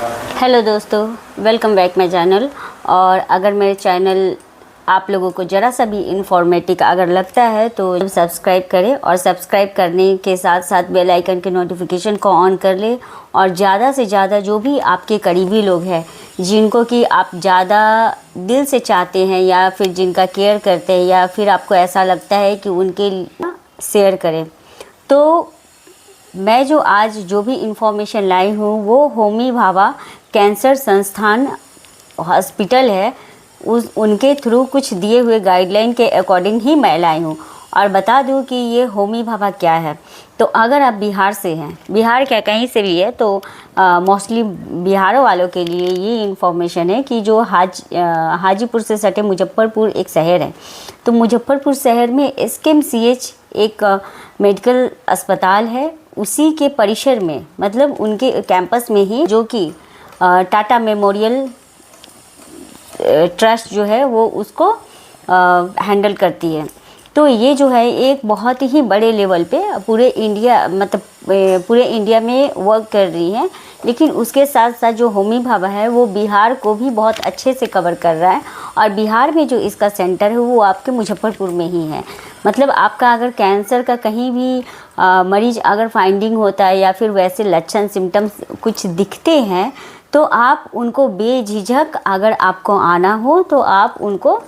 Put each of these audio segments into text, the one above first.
Hello दोस्तों, welcome back my channel. और अगर मेरे चैनल आप लोगों को ज़रा सा भी इंफॉर्मेटिव अगर लगता है तो सब्सक्राइब करें, और सब्सक्राइब करने के साथ साथ बेल आइकन के नोटिफिकेशन को ऑन कर लें। और ज़्यादा से ज़्यादा जो भी आपके करीबी लोग हैं जिनको कि आप ज़्यादा दिल से चाहते हैं या फिर जिनका केयर करते हैं या फिर आपको ऐसा लगता है कि उनके शेयर करें। तो मैं जो आज जो भी इंफॉर्मेशन लाई हूँ वो होमी भाभा कैंसर संस्थान हॉस्पिटल है, उनके थ्रू कुछ दिए हुए गाइडलाइन के अकॉर्डिंग ही मैं लाई हूँ। और बता दूँ कि ये होमी भाभा क्या है। तो अगर आप बिहार से हैं, बिहार क्या कहीं से भी है, तो मोस्टली बिहार वालों के लिए ये इन्फॉर्मेशन है कि जो हाजीपुर से सटे मुजफ्फरपुर एक शहर है। तो मुजफ्फरपुर शहर में SKMCH एक मेडिकल अस्पताल है, उसी के परिसर में मतलब उनके कैंपस में ही, जो कि टाटा मेमोरियल ट्रस्ट जो है वो उसको हैंडल करती है। तो ये जो है एक बहुत ही बड़े लेवल पे पूरे इंडिया पूरे इंडिया में वर्क कर रही है। लेकिन उसके साथ साथ जो होमी भाभा है वो बिहार को भी बहुत अच्छे से कवर कर रहा है। और बिहार में जो इसका सेंटर है वो आपके मुजफ्फरपुर में ही है। मतलब आपका अगर कैंसर का कहीं भी मरीज अगर फाइंडिंग होता है या फिर वैसे लक्षण सिम्टम्स कुछ दिखते हैं तो आप उनको बेझिझक अगर आपको आना हो तो आप उनको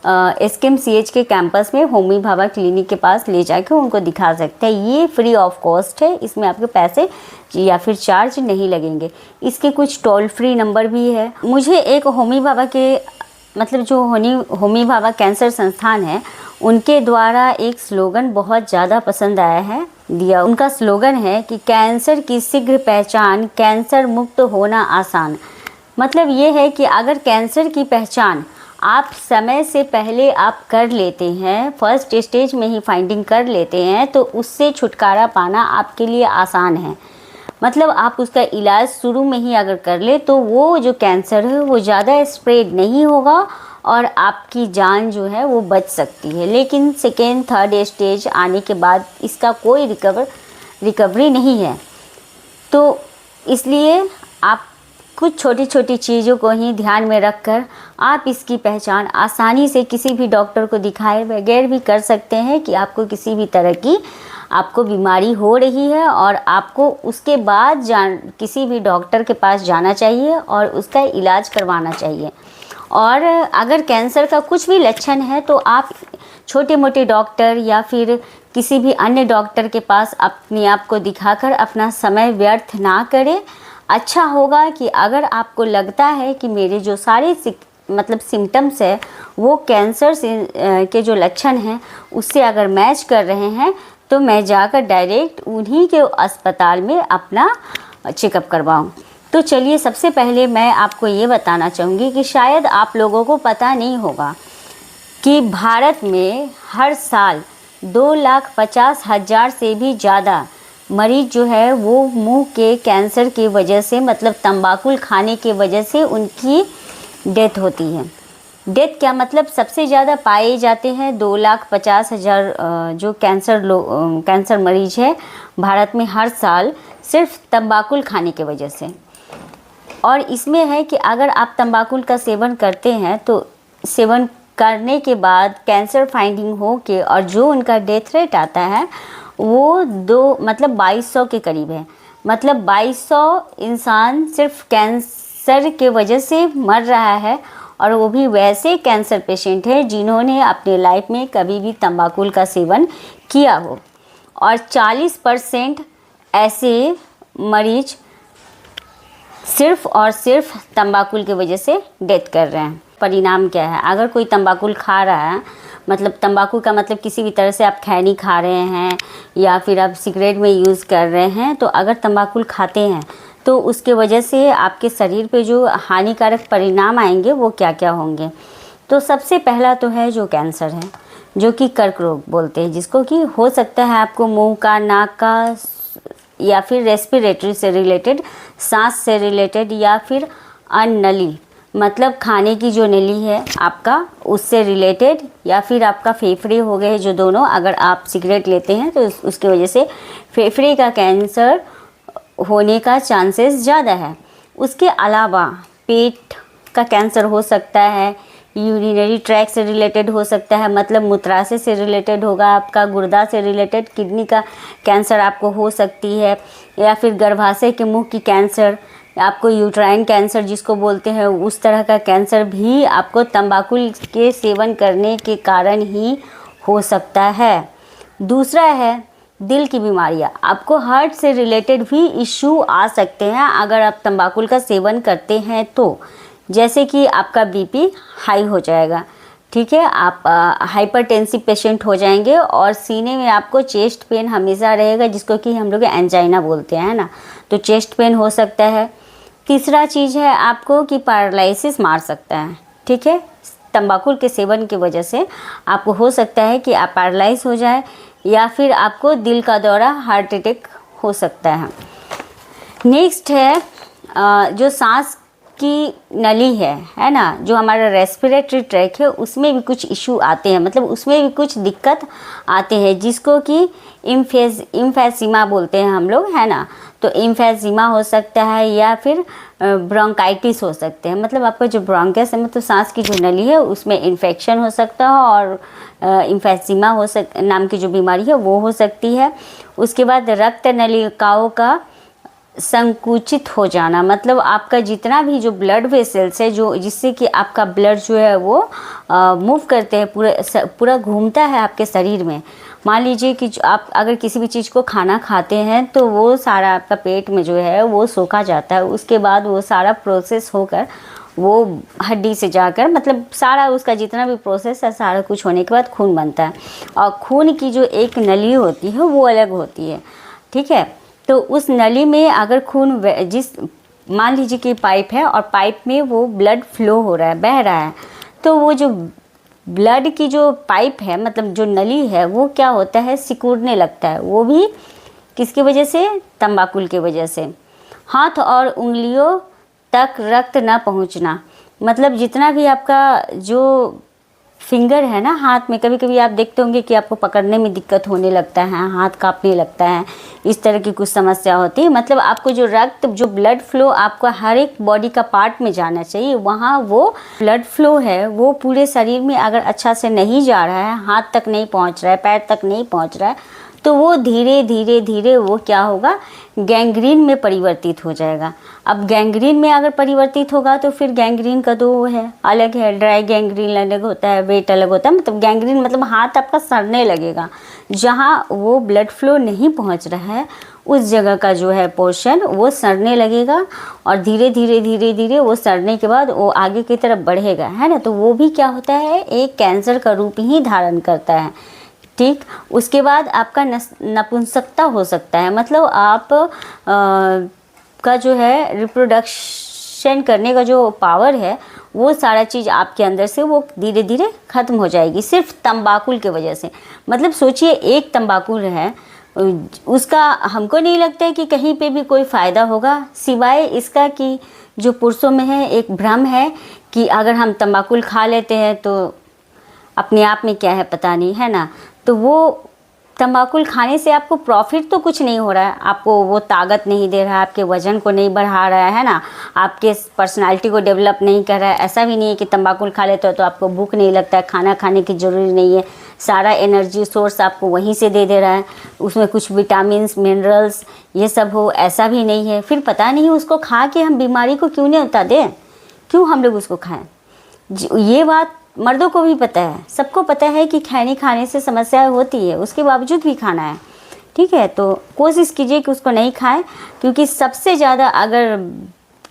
SKMCH के कैंपस में होमी भाभा क्लिनिक के पास ले जाकर उनको दिखा सकते हैं। ये फ्री ऑफ कॉस्ट है, इसमें आपके पैसे या फिर चार्ज नहीं लगेंगे। इसके कुछ टोल फ्री नंबर भी है। मुझे एक होमी भाभा के मतलब जो होमी भाभा कैंसर संस्थान है उनके द्वारा एक स्लोगन बहुत ज़्यादा पसंद आया है दिया। उनका स्लोगन है कि कैंसर की शीघ्र पहचान, कैंसर मुक्त होना आसान। मतलब ये है कि अगर कैंसर की पहचान आप समय से पहले आप कर लेते हैं, फर्स्ट स्टेज में ही फाइंडिंग कर लेते हैं, तो उससे छुटकारा पाना आपके लिए आसान है। मतलब आप उसका इलाज शुरू में ही अगर कर ले तो वो जो कैंसर है वो ज़्यादा स्प्रेड नहीं होगा और आपकी जान जो है वो बच सकती है। लेकिन सेकेंड थर्ड स्टेज आने के बाद इसका कोई रिकवरी नहीं है। तो इसलिए आप कुछ छोटी छोटी चीज़ों को ही ध्यान में रखकर आप इसकी पहचान आसानी से किसी भी डॉक्टर को दिखाए बगैर भी कर सकते हैं कि आपको किसी भी तरह की आपको बीमारी हो रही है और आपको उसके बाद किसी भी डॉक्टर के पास जाना चाहिए और उसका इलाज करवाना चाहिए। और अगर कैंसर का कुछ भी लक्षण है तो आप छोटे मोटे डॉक्टर या फिर किसी भी अन्य डॉक्टर के पास अपने आप को दिखाकर अपना समय व्यर्थ ना करें। अच्छा होगा कि अगर आपको लगता है कि मेरे जो सारे सिम्टम्स है वो कैंसर से के जो लक्षण हैं उससे अगर मैच कर रहे हैं तो मैं जाकर डायरेक्ट उन्हीं के अस्पताल में अपना चेकअप करवाऊं। तो चलिए, सबसे पहले मैं आपको ये बताना चाहूँगी कि शायद आप लोगों को पता नहीं होगा कि भारत में हर साल 2,50,000 से भी ज़्यादा मरीज जो है वो मुंह के कैंसर की वजह से मतलब तंबाकू खाने की वजह से उनकी डेथ होती है। डेथ क्या मतलब सबसे ज़्यादा पाए जाते हैं 2,50,000 जो कैंसर मरीज है भारत में हर साल सिर्फ तंबाकू खाने की वजह से। और इसमें है कि अगर आप तंबाकू का सेवन करते हैं तो सेवन करने के बाद कैंसर फाइंडिंग हो के और जो उनका डेथ रेट आता है वो 2200 के करीब है। मतलब 2200 इंसान सिर्फ कैंसर के वजह से मर रहा है, और वो भी वैसे कैंसर पेशेंट है जिन्होंने अपने लाइफ में कभी भी तंबाकू का सेवन किया हो। और 40% ऐसे मरीज सिर्फ और सिर्फ तंबाकू की वजह से डेथ कर रहे हैं। परिणाम क्या है? अगर कोई तंबाकू खा रहा है, मतलब तंबाकू का मतलब किसी भी तरह से आप खैनी खा रहे हैं या फिर आप सिगरेट में यूज़ कर रहे हैं, तो अगर तंबाकू खाते हैं तो उसके वजह से आपके शरीर पे जो हानिकारक परिणाम आएंगे वो क्या क्या होंगे। तो सबसे पहला तो है जो कैंसर है, जो कि कर्क रोग बोलते हैं, जिसको कि हो सकता है आपको मुंह का, नाक का या फिर रेस्पिरेटरी से रिलेटेड, सांस से रिलेटेड या फिर अन्नली मतलब खाने की जो नली है आपका उससे रिलेटेड, या फिर आपका फेफड़े हो गए जो दोनों, अगर आप सिगरेट लेते हैं तो उसकी वजह से फेफड़े का कैंसर होने का चांसेस ज़्यादा है। उसके अलावा पेट का कैंसर हो सकता है, यूरिनरी ट्रैक से रिलेटेड हो सकता है, मतलब मूत्राशय से रिलेटेड होगा, आपका गुर्दा से रिलेटेड किडनी का कैंसर आपको हो सकती है, या फिर गर्भाशय के मुख की कैंसर, आपको यूट्राइन कैंसर जिसको बोलते हैं उस तरह का कैंसर भी आपको तंबाकू के सेवन करने के कारण ही हो सकता है। दूसरा है दिल की बीमारियां, आपको हार्ट से रिलेटेड भी इश्यू आ सकते हैं अगर आप तंबाकू का सेवन करते हैं तो, जैसे कि आपका बीपी हाई हो जाएगा, ठीक है, आप हाइपरटेंसिव पेशेंट हो जाएंगे और सीने में आपको चेस्ट पेन हमेशा रहेगा, जिसको कि हम लोग एंजाइना बोलते हैं ना, तो चेस्ट पेन हो सकता है। तीसरा चीज़ है आपको कि पैरालिसिस मार सकता है, ठीक है, तंबाकू के सेवन की वजह से आपको हो सकता है कि आप पैरालाइज हो जाए, या फिर आपको दिल का दौरा, हार्ट अटैक हो सकता है। नेक्स्ट है जो सांस की नली है ना, जो हमारा रेस्पिरेटरी ट्रैक है उसमें भी कुछ इशू आते हैं, मतलब उसमें भी कुछ दिक्कत आते हैं, जिसको कि इम्फेसिमा बोलते हैं हम लोग, है ना, तो इम्फेसिमा हो सकता है, या फिर ब्रोंकाइटिस हो सकते हैं, मतलब आपका जो ब्रोंकस है, मतलब सांस की जो नली है उसमें इन्फेक्शन हो सकता है, और इम्फेसिमा नाम की जो बीमारी है वो हो सकती है। उसके बाद रक्त नलिकाओं का संकुचित हो जाना, मतलब आपका जितना भी जो ब्लड वेसल्स है, जो जिससे कि आपका ब्लड जो है वो मूव करते हैं, पूरा घूमता है आपके शरीर में। मान लीजिए कि आप अगर किसी भी चीज़ को खाना खाते हैं तो वो सारा आपका पेट में जो है वो सोखा जाता है, उसके बाद वो सारा प्रोसेस होकर वो हड्डी से जाकर, मतलब सारा उसका जितना भी प्रोसेस है सारा कुछ होने के बाद खून बनता है, और खून की जो एक नली होती है वो अलग होती है, ठीक है। तो उस नली में अगर खून मान लीजिए कि पाइप है और पाइप में वो ब्लड फ्लो हो रहा है, बह रहा है, तो वो जो ब्लड की जो पाइप है, मतलब जो नली है, वो क्या होता है, सिकुड़ने लगता है, वो भी किसकी वजह से, तंबाकू की वजह से। हाथ और उंगलियों तक रक्त न पहुंचना, मतलब जितना भी आपका जो फिंगर है ना हाथ में, कभी कभी आप देखते होंगे कि आपको पकड़ने में दिक्कत होने लगता है, हाथ कांपने लगता है, इस तरह की कुछ समस्या होती है। मतलब आपको जो रक्त, जो ब्लड फ्लो आपका हर एक बॉडी का पार्ट में जाना चाहिए, वहाँ वो ब्लड फ्लो है वो पूरे शरीर में अगर अच्छा से नहीं जा रहा है, हाथ तक नहीं पहुँच रहा है, पैर तक नहीं पहुँच रहा है, तो वो धीरे धीरे धीरे वो क्या होगा, गैंग्रीन में परिवर्तित हो जाएगा। अब गैंग्रीन में अगर परिवर्तित होगा तो फिर गैंग्रीन का दो है, अलग है, ड्राई गैंग्रीन अलग होता है, वेट अलग होता है। मतलब गैंग्रीन मतलब हाथ आपका सड़ने लगेगा, जहाँ वो ब्लड फ्लो नहीं पहुँच रहा है उस जगह का जो है पोर्शन वो सड़ने लगेगा, और धीरे धीरे धीरे धीरे वो सड़ने के बाद वो आगे की तरफ बढ़ेगा, है ना। तो वो भी क्या होता है, एक कैंसर का रूप ही धारण करता है, ठीक। उसके बाद आपका नपुंसकता हो सकता है, मतलब आप का जो है रिप्रोडक्शन करने का जो पावर है वो सारा चीज़ आपके अंदर से वो धीरे धीरे ख़त्म हो जाएगी, सिर्फ तंबाकू की वजह से। मतलब सोचिए एक तंबाकू है, उसका हमको नहीं लगता है कि कहीं पे भी कोई फ़ायदा होगा, सिवाय इसका कि जो पुरुषों में है एक भ्रम है कि अगर हम तंबाकू खा लेते हैं तो अपने आप में क्या है पता नहीं, है ना। तो वो तंबाकू खाने से आपको प्रॉफिट तो कुछ नहीं हो रहा है, आपको वो ताकत नहीं दे रहा है, आपके वज़न को नहीं बढ़ा रहा है ना, आपके पर्सनालिटी को डेवलप नहीं कर रहा है। ऐसा भी नहीं है कि तंबाकू खा लेते हो तो आपको भूख नहीं लगता है, खाना खाने की ज़रूरी नहीं है, सारा एनर्जी सोर्स आपको वहीं से दे रहा है, उसमें कुछ विटामिन्स मिनरल्स ये सब हो, ऐसा भी नहीं है। फिर पता नहीं उसको खा के हम बीमारी को क्यों नहीं उतार दें, क्यों हम लोग उसको खाएँ। ये बात मर्दों को भी पता है, सबको पता है कि खैनी खाने से समस्या होती है, उसके बावजूद भी खाना है, ठीक है। तो कोशिश कीजिए कि उसको नहीं खाएं, क्योंकि सबसे ज़्यादा अगर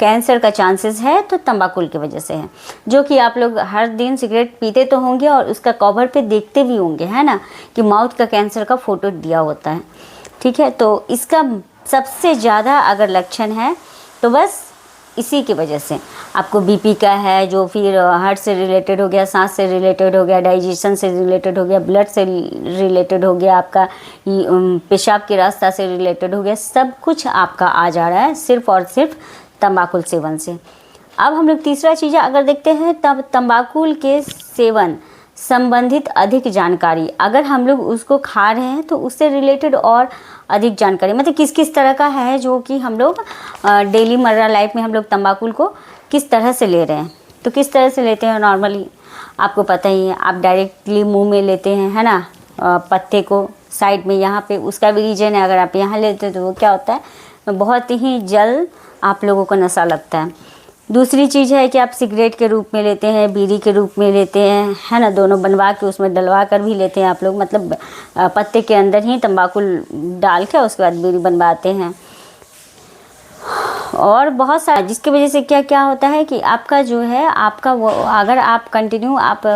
कैंसर का चांसेस है तो तंबाकू की वजह से है, जो कि आप लोग हर दिन सिगरेट पीते तो होंगे और उसका कवर पे देखते भी होंगे, है ना, कि माउथ का कैंसर का फ़ोटो दिया होता है, ठीक है। तो इसका सबसे ज़्यादा अगर लक्षण है तो बस इसी की वजह से आपको बीपी का है, जो फिर हार्ट से रिलेटेड हो गया, सांस से रिलेटेड हो गया, डाइजेशन से रिलेटेड हो गया, ब्लड से रिलेटेड हो गया, आपका पेशाब के रास्ता से रिलेटेड हो गया, सब कुछ आपका आ जा रहा है सिर्फ और सिर्फ तंबाकू सेवन से। अब हम लोग तीसरा चीज़ अगर देखते हैं, तब तंबाकू के सेवन संबंधित अधिक जानकारी, अगर हम लोग उसको खा रहे हैं तो उससे रिलेटेड और अधिक जानकारी, मतलब किस किस तरह का है जो कि हम लोग डेली मर्रा लाइफ में हम लोग तंबाकू को किस तरह से ले रहे हैं। तो किस तरह से लेते हैं नॉर्मली आपको पता ही है, आप डायरेक्टली मुंह में लेते हैं, है ना, पत्ते को साइड में यहाँ पे, उसका भी रीजन है, अगर आप यहाँ लेते हैं तो वो क्या होता है, बहुत ही जल्द आप लोगों को नशा लगता है। दूसरी चीज़ है कि आप सिगरेट के रूप में लेते हैं, बीड़ी के रूप में लेते हैं, है ना, दोनों बनवा के उसमें डलवा कर भी लेते हैं आप लोग, मतलब पत्ते के अंदर ही तंबाकू डाल के उसके बाद बीड़ी बनवाते हैं। और बहुत सारा, जिसकी वजह से क्या क्या होता है कि आपका जो है, आपका वो, अगर आप कंटिन्यू आप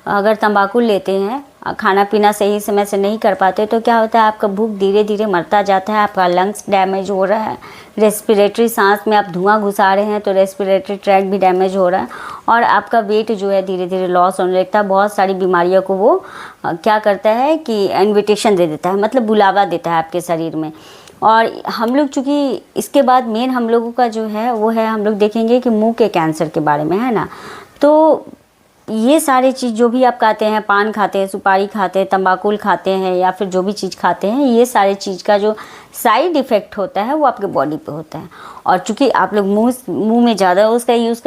अगर तंबाकू लेते हैं, खाना पीना सही समय से नहीं कर पाते, तो क्या होता है, आपका भूख धीरे धीरे मरता जाता है, आपका लंग्स डैमेज हो रहा है, रेस्पिरेटरी सांस में आप धुआं घुसा रहे हैं तो रेस्पिरेटरी ट्रैक भी डैमेज हो रहा है, और आपका वेट जो है धीरे धीरे लॉस होने लगता है। बहुत सारी बीमारियों को वो क्या करता है कि इन्विटेशन दे देता है, मतलब बुलावा देता है आपके शरीर में। और हम लोग चूँकि इसके बाद मेन हम लोगों का जो है वो है, हम लोग देखेंगे कि मुंह के कैंसर के बारे में, है ना। तो ये सारी चीज़ जो भी आप खाते हैं, पान खाते हैं, सुपारी खाते हैं, तंबाकू खाते हैं, या फिर जो भी चीज़ खाते हैं, ये सारी चीज़ का जो साइड इफ़ेक्ट होता है वो आपके बॉडी पे होता है। और चूँकि आप लोग मुंह में ज़्यादा उसका यूज़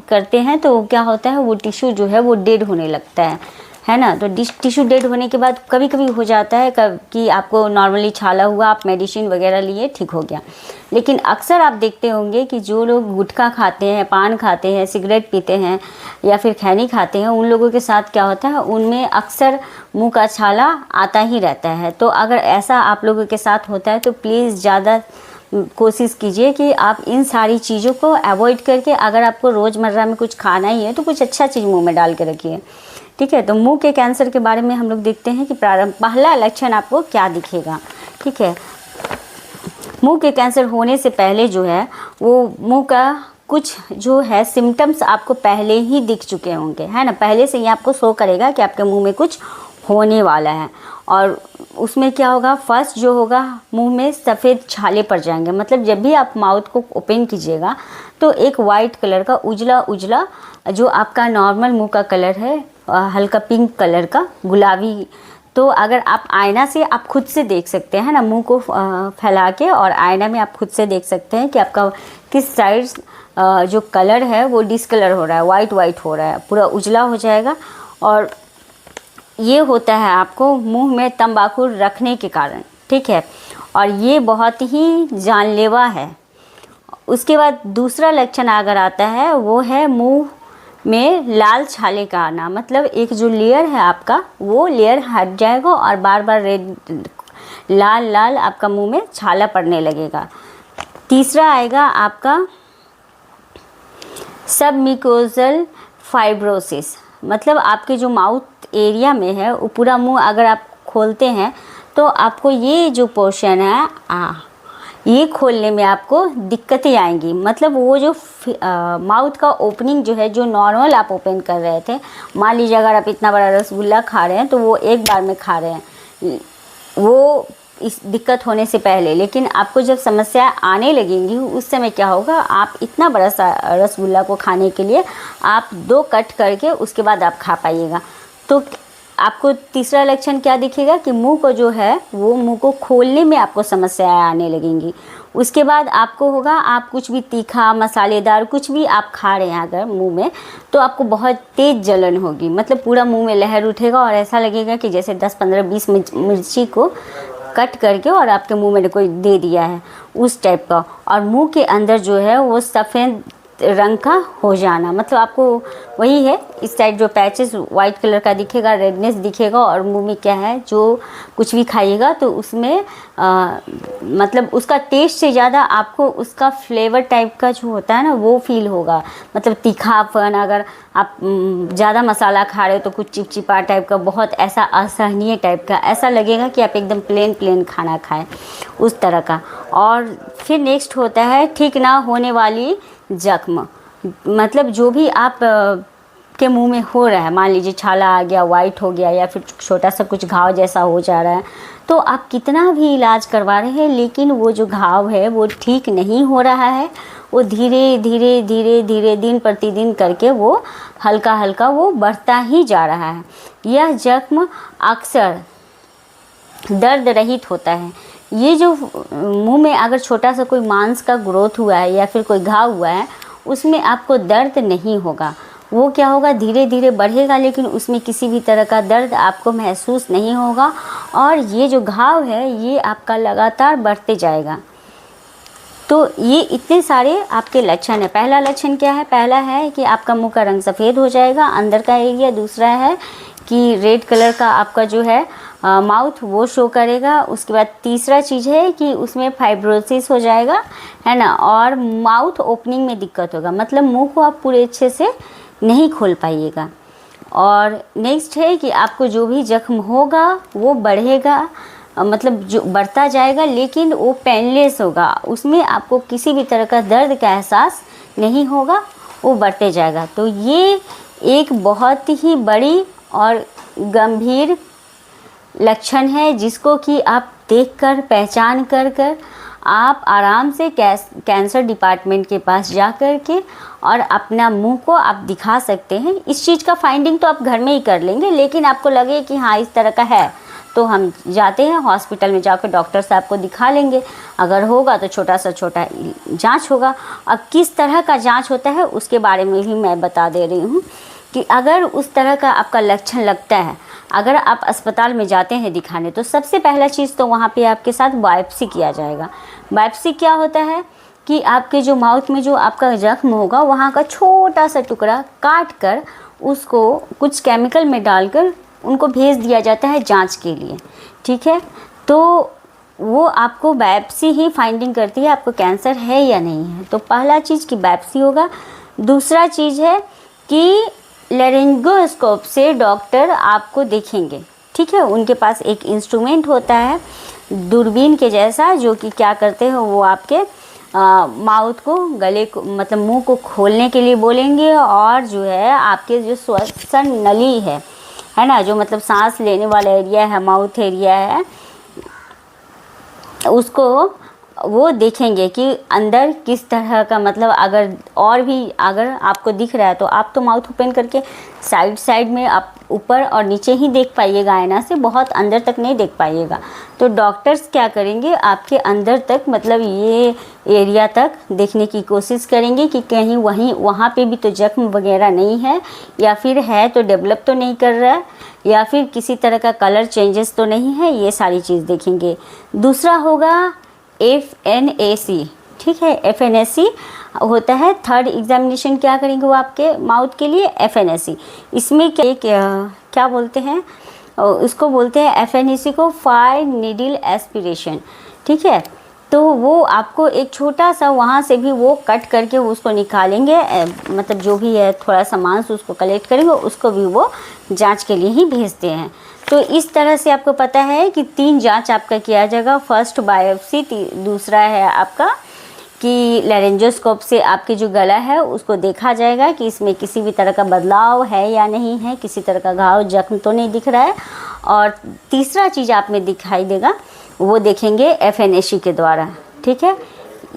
करते हैं तो क्या होता है, वो टिश्यू जो है वो डेड होने लगता है ना। तो टिश्यू डेड होने के बाद कभी कभी हो जाता है कि आपको नॉर्मली छाला हुआ, आप मेडिसिन वगैरह लिए, ठीक हो गया। लेकिन अक्सर आप देखते होंगे कि जो लोग गुटखा खाते हैं, पान खाते हैं, सिगरेट पीते हैं या फिर खैनी खाते हैं, उन लोगों के साथ क्या होता है, उनमें अक्सर मुंह का छाला आता ही रहता है। तो अगर ऐसा आप लोगों के साथ होता है तो प्लीज़ ज़्यादा कोशिश कीजिए कि आप इन सारी चीज़ों को अवॉइड करके, अगर आपको रोज़मर्रा में कुछ खाना ही है तो कुछ अच्छा चीज़ मुंह में डाल के रखिए, ठीक है। तो मुंह के कैंसर के बारे में हम लोग देखते हैं कि पहला लक्षण आपको क्या दिखेगा, ठीक है। मुंह के कैंसर होने से पहले जो है वो मुंह का कुछ जो है सिम्टम्स आपको पहले ही दिख चुके होंगे, है ना, पहले से ही आपको शो करेगा कि आपके मुंह में कुछ होने वाला है। और उसमें क्या होगा, फर्स्ट जो होगा, मुंह में सफ़ेद छाले पड़ जाएंगे, मतलब जब भी आप माउथ को ओपन कीजिएगा तो एक वाइट कलर का उजला उजला जो आपका नॉर्मल मुंह का कलर है, हल्का पिंक कलर का गुलाबी, तो अगर आप आईना से आप खुद से देख सकते हैं ना, मुंह को फैला के, और आईना में आप खुद से देख सकते हैं कि आपका किस साइड जो कलर है वो डिसकलर हो रहा है, वाइट वाइट हो रहा है, पूरा उजला हो जाएगा। और ये होता है आपको मुंह में तंबाकू रखने के कारण, ठीक है, और ये बहुत ही जानलेवा है। उसके बाद दूसरा लक्षण अगर आता है वो है मुंह में लाल छाले का आना, मतलब एक जो लेयर है आपका वो लेयर हट जाएगा और बार बार रेड लाल लाल आपका मुंह में छाला पड़ने लगेगा। तीसरा आएगा आपका सबम्यूकोजल फाइब्रोसिस, मतलब आपके जो माउथ एरिया में है वो पूरा मुंह अगर आप खोलते हैं तो आपको ये जो पोर्शन है ये खोलने में आपको दिक्कतें आएंगी। मतलब वो जो माउथ का ओपनिंग जो है, जो नॉर्मल आप ओपन कर रहे थे, मान लीजिए अगर आप इतना बड़ा रसगुल्ला खा रहे हैं तो वो एक बार में खा रहे हैं, वो इस दिक्कत होने से पहले, लेकिन आपको जब समस्या आने लगेंगी उस समय क्या होगा, आप इतना बड़ा सा रसगुल्ला को खाने के लिए आप 2 कट करके उसके बाद आप खा पाइएगा। तो आपको तीसरा लक्षण क्या दिखेगा कि मुंह को जो है वो मुंह को खोलने में आपको समस्याएं आने लगेंगी। उसके बाद आपको होगा, आप कुछ भी तीखा मसालेदार कुछ भी आप खा रहे हैं अगर मुंह में, तो आपको बहुत तेज़ जलन होगी, मतलब पूरा मुंह में लहर उठेगा और ऐसा लगेगा कि जैसे 10, 15, 20 मिर्ची को कट करके और आपके मुंह में कोई दे दिया है, उस टाइप का। और मुंह के अंदर जो है वो सफ़ेद रंग का हो जाना, मतलब आपको वही है, इस साइड जो पैचेस वाइट कलर का दिखेगा, रेडनेस दिखेगा, और मुंह में क्या है, जो कुछ भी खाइएगा तो उसमें मतलब उसका टेस्ट से ज़्यादा आपको उसका फ्लेवर टाइप का जो होता है ना वो फील होगा। मतलब तीखापन, अगर आप ज़्यादा मसाला खा रहे हो तो कुछ चिपचिपा टाइप का, बहुत ऐसा असहनीय टाइप का, ऐसा लगेगा कि आप एकदम प्लेन खाना खाएं, उस तरह का। और फिर नेक्स्ट होता है ठीक ना होने वाली जख्म, मतलब जो भी आप आपके मुंह में हो रहा है, मान लीजिए छाला आ गया, वाइट हो गया, या फिर छोटा सा कुछ घाव जैसा हो जा रहा है, तो आप कितना भी इलाज करवा रहे हैं लेकिन वो जो घाव है वो ठीक नहीं हो रहा है। वो धीरे धीरे धीरे धीरे दिन प्रतिदिन करके वो हल्का हल्का वो बढ़ता ही जा रहा है। यह जख्म अक्सर दर्द रहित होता है। ये जो मुंह में अगर छोटा सा कोई मांस का ग्रोथ हुआ है या फिर कोई घाव हुआ है, उसमें आपको दर्द नहीं होगा। वो क्या होगा, धीरे धीरे बढ़ेगा लेकिन उसमें किसी भी तरह का दर्द आपको महसूस नहीं होगा, और ये जो घाव है ये आपका लगातार बढ़ते जाएगा। तो ये इतने सारे आपके लक्षण है। पहला लक्षण क्या है, पहला है कि आपका मुंह का रंग सफ़ेद हो जाएगा अंदर का एरिया। दूसरा है कि रेड कलर का आपका जो है माउथ वो शो करेगा। उसके बाद तीसरा चीज़ है कि उसमें फाइब्रोसिस हो जाएगा, है ना, और माउथ ओपनिंग में दिक्कत होगा, मतलब मुंह को आप पूरे अच्छे से नहीं खोल पाइएगा। और नेक्स्ट है कि आपको जो भी जख्म होगा वो बढ़ेगा, मतलब जो बढ़ता जाएगा लेकिन वो पेनलेस होगा, उसमें आपको किसी भी तरह का दर्द का एहसास नहीं होगा, वो बढ़ते जाएगा। तो ये एक बहुत ही बड़ी और गंभीर लक्षण है जिसको कि आप देखकर पहचान कर आप आराम से कैंसर डिपार्टमेंट के पास जा कर के और अपना मुंह को आप दिखा सकते हैं। इस चीज़ का फाइंडिंग तो आप घर में ही कर लेंगे, लेकिन आपको लगे कि हाँ इस तरह का है तो हम जाते हैं हॉस्पिटल में, जाकर डॉक्टर साहब को दिखा लेंगे। अगर होगा तो छोटा जांच होगा। अब किस तरह का जांच होता है उसके बारे में भी मैं बता दे रही हूँ कि अगर उस तरह का आपका लक्षण लगता है, अगर आप अस्पताल में जाते हैं दिखाने, तो सबसे पहला चीज़ तो वहाँ पे आपके साथ बायोप्सी किया जाएगा। बायोप्सी क्या होता है कि आपके जो माउथ में जो आपका जख्म होगा वहाँ का छोटा सा टुकड़ा काट कर उसको कुछ केमिकल में डालकर उनको भेज दिया जाता है जांच के लिए, ठीक है। तो वो आपको बायोप्सी ही फाइंडिंग करती है आपको कैंसर है या नहीं है। तो पहला चीज़ कि बायोप्सी होगा। दूसरा चीज़ है कि लेरिंगोस्कोप से डॉक्टर आपको देखेंगे, ठीक है। उनके पास एक इंस्ट्रूमेंट होता है दूरबीन के जैसा, जो कि क्या करते हैं वो आपके माउथ को, गले को, मतलब मुंह को खोलने के लिए बोलेंगे, और जो है आपके जो श्वसन नली है ना, जो मतलब सांस लेने वाला एरिया है, माउथ एरिया है, उसको वो देखेंगे कि अंदर किस तरह का, मतलब अगर आपको दिख रहा है तो आप तो माउथ ओपन करके साइड में आप ऊपर और नीचे ही देख पाइएगा आईना से, बहुत अंदर तक नहीं देख पाइएगा। तो डॉक्टर्स क्या करेंगे, आपके अंदर तक, मतलब ये एरिया तक देखने की कोशिश करेंगे कि कहीं वहाँ पे भी तो जख्म वगैरह नहीं है, या फिर है तो डेवलप तो नहीं कर रहा है, या फिर किसी तरह का कलर चेंजेस तो नहीं है, ये सारी चीज़ देखेंगे। दूसरा होगा FNAC, ठीक है। FNAC होता है थर्ड एग्जामिनेशन, क्या करेंगे वो आपके माउथ के लिए, FNAC। इसमें क्या बोलते हैं, उसको बोलते हैं FNAC को फाइन नीडल एस्पिरेशन, ठीक है। तो वो आपको एक छोटा सा वहाँ से भी वो कट करके उसको निकालेंगे, मतलब जो भी है थोड़ा सा मांस उसको कलेक्ट करेंगे, उसको भी वो जांच के लिए ही भेजते हैं। तो इस तरह से आपको पता है कि 3 जांच आपका किया जाएगा। फर्स्ट बायोप्सी, दूसरा है आपका कि लेरिंजोस्कोप से आपके जो गला है उसको देखा जाएगा कि इसमें किसी भी तरह का बदलाव है या नहीं है, किसी तरह का घाव जख्म तो नहीं दिख रहा है। और तीसरा चीज़ आप में दिखाई देगा वो देखेंगे FNAC के द्वारा, ठीक है।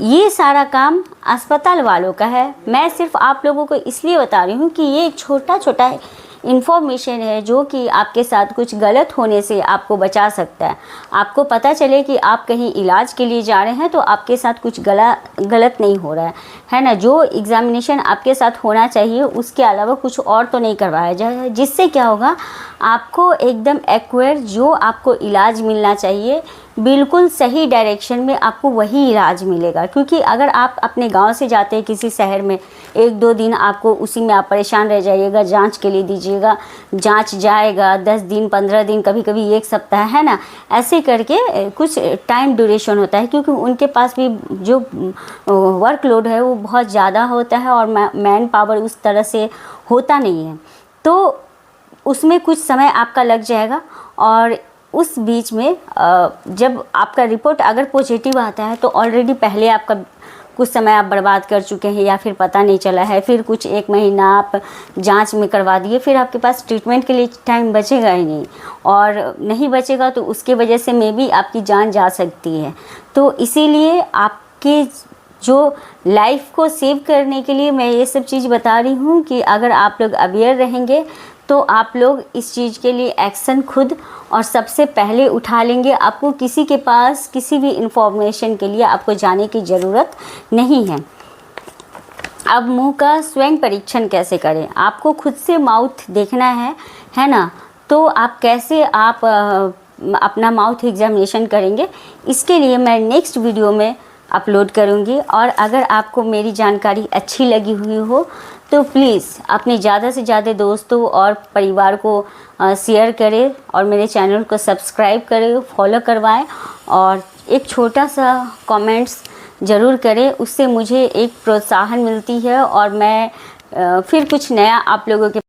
ये सारा काम अस्पताल वालों का है। मैं सिर्फ आप लोगों को इसलिए बता रही हूँ कि ये एक छोटा इन्फॉर्मेशन है जो कि आपके साथ कुछ गलत होने से आपको बचा सकता है। आपको पता चले कि आप कहीं इलाज के लिए जा रहे हैं तो आपके साथ कुछ गलत नहीं हो रहा है ना। जो एग्ज़ामिनेशन आपके साथ होना चाहिए उसके अलावा कुछ और तो नहीं करवाया जाए, जिससे क्या होगा, आपको एकदम एक्यूरेट जो आपको इलाज मिलना चाहिए, बिल्कुल सही डायरेक्शन में आपको वही इलाज मिलेगा। क्योंकि अगर आप अपने गांव से जाते हैं किसी शहर में, 1-2 दिन आपको उसी में आप परेशान रह जाइएगा, जांच के लिए दीजिएगा, जांच जाएगा 10 दिन 15 दिन, कभी कभी 1 सप्ताह, है ना। ऐसे करके कुछ टाइम ड्यूरेशन होता है, क्योंकि उनके पास भी जो वर्कलोड है वो बहुत ज़्यादा होता है और मैन पावर उस तरह से होता नहीं है, तो उसमें कुछ समय आपका लग जाएगा। और उस बीच में जब आपका रिपोर्ट अगर पॉजिटिव आता है तो ऑलरेडी पहले आपका कुछ समय आप बर्बाद कर चुके हैं या फिर पता नहीं चला है, फिर कुछ 1 महीना आप जांच में करवा दिए, फिर आपके पास ट्रीटमेंट के लिए टाइम बचेगा ही नहीं, और नहीं बचेगा तो उसके वजह से मे बी आपकी जान जा सकती है। तो इसीलिए आपके जो लाइफ को सेव करने के लिए मैं ये सब चीज़ बता रही हूँ कि अगर आप लोग अवेयर रहेंगे तो आप लोग इस चीज़ के लिए एक्शन खुद और सबसे पहले उठा लेंगे। आपको किसी के पास किसी भी इंफॉर्मेशन के लिए आपको जाने की ज़रूरत नहीं है। अब मुंह का स्वयं परीक्षण कैसे करें? आपको खुद से माउथ देखना है ना? तो आप कैसे आप अपना माउथ एग्जामिनेशन करेंगे, इसके लिए मैं नेक्स्ट वीडियो में अपलोड करूँगी। और अगर आपको मेरी जानकारी अच्छी लगी हुई हो तो प्लीज़ अपने ज़्यादा से ज़्यादा दोस्तों और परिवार को शेयर करें और मेरे चैनल को सब्सक्राइब करें, फॉलो करवाएं और एक छोटा सा कमेंट्स ज़रूर करें। उससे मुझे एक प्रोत्साहन मिलती है और मैं फिर कुछ नया आप लोगों के